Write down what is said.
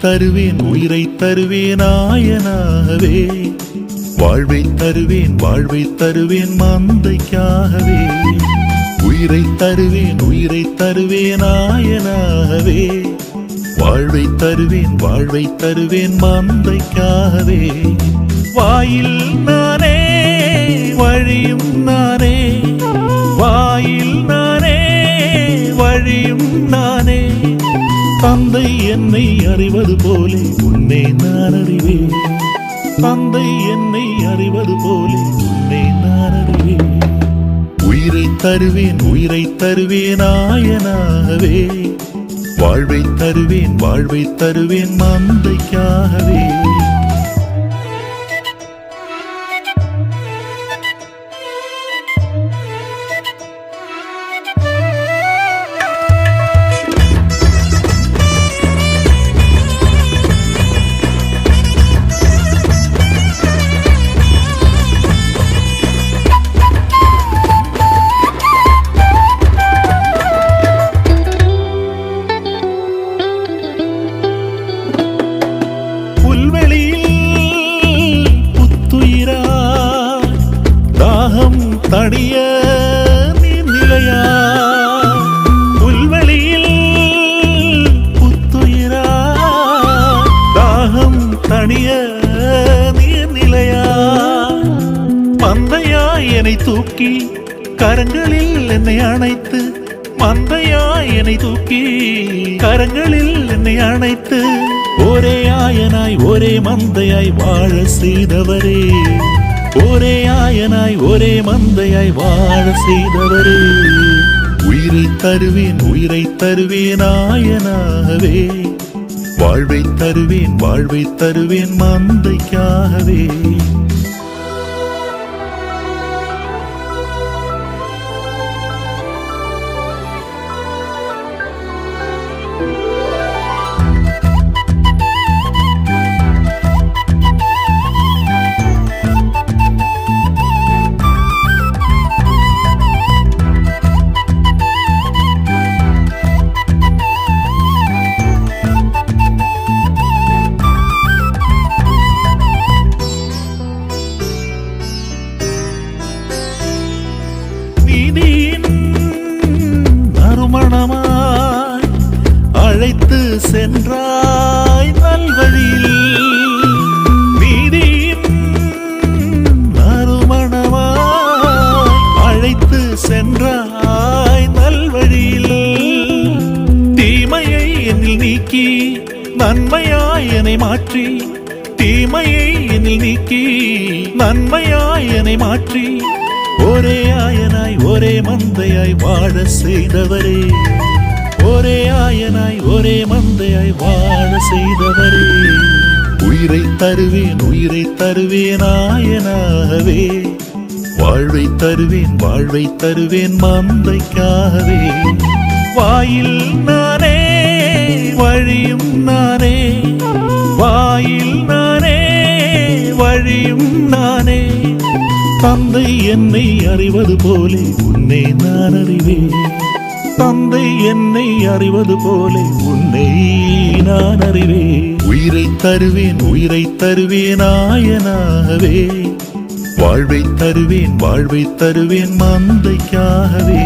தருவேன் உயிரை தருவேன் ஆயனாகவே, வாழ்வை தருவேன் மந்தைக்காகவே. உயிரை தருவேன் ஆயனாகவே, வாழ்வை தருவேன் மந்தைக்காகவே. வாயில் நானே வழியும் நானே, வாயில் நானே வழியும் நானே. தந்தை என்னை அறிவது போலே உன்னை நான் அறிவேன், தந்தை என்னை அறிவது போலே உன்னை நான் அறிவேன். உயிரை தருவேன் ஆயனாகவே, வாழ்வை தருவேன் மந்தைக்காகவே. தனிய நீர்நிலையா, புல்வெளியில் புத்துயிரா, தாகம் தனிய நீர்நிலையா. மந்தையாய் என்னை தூக்கி கரங்களில் என்னை அணைத்து, மந்தையாய் என்னை தூக்கி கரங்களில் என்னை அணைத்து, ஒரே ஆயனாய் ஒரே மந்தையாய் வாழ செய்தவரே, ஒரே ஆயனாய் ஒரே மந்தையாய் வாழ செய்தவரே. உயிரை தருவேன் ஆயனாகவே, வாழ்வை தருவேன் மந்தைக்காகவே. நறுமணமாய் அழைத்து சென்றாய் நல்வழியில், நீதியின் நறுமணமாய் அழைத்து சென்றாய் நல்வழியில். தீமையை என்னில் நீக்கி நன்மையாய் என்னை மாற்றி, தீமையை என்னில் நீக்கி நன்மையாய் என்னை மாற்றி, ஒரே ஆயனாய் ஒரே மந்தையாய் வாழ செய்தவரே, ஒரே ஆயனாய் ஒரே மந்தையாய் வாழ செய்தவரே. உயிரை தருவேன் ஆயனாகவே, வாழ்வை தருவேன் மந்தைக்காகவே. வாயில் நானே வழியும் நானே, வாயில் நானே வழியும் நானே. தந்தை என்னை அறிவது போலே உன்னை நான் அறிவேன், தந்தை என்னை அறிவது போலே உன்னை நான் அறிவேன். உயிரை தருவேன் ஆயனாகவே, வாழ்வை தருவேன் மந்தைக்காகவே.